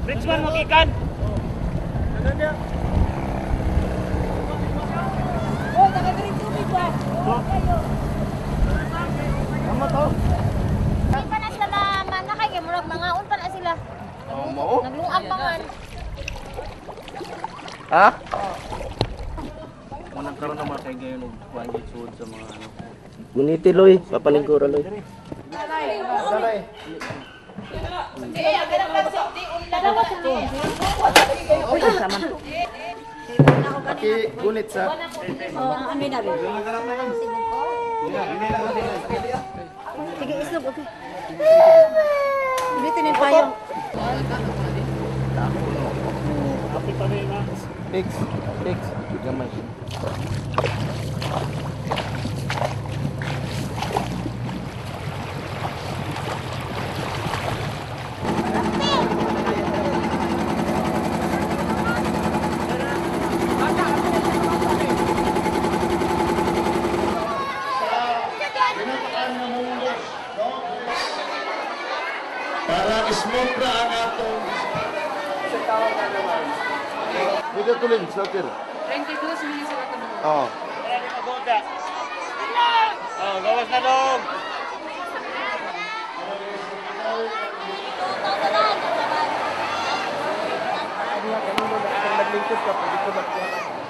Bridgeman magikan. Oh, nakagaling tubig ba? Oh, kayo. Tama to. Hindi pa na sila manakay, kaya murag mangaon pa na sila. Naglungam pa man. Ha? Manang karon naman kay gayon og kuan sud sa mga ano. Guniti loy, papalingkura loy. Aki gunit sa. Ano na rin? Sige, islog, okay. Ulitin yung payong. Fix, fix. Gamay. Para smoke na ang atong Dito tuloy, slaughter. 22 minutes sila ito. Oo. Oh, gawas na dong. Naglingkod ka, pwede ko magkuha.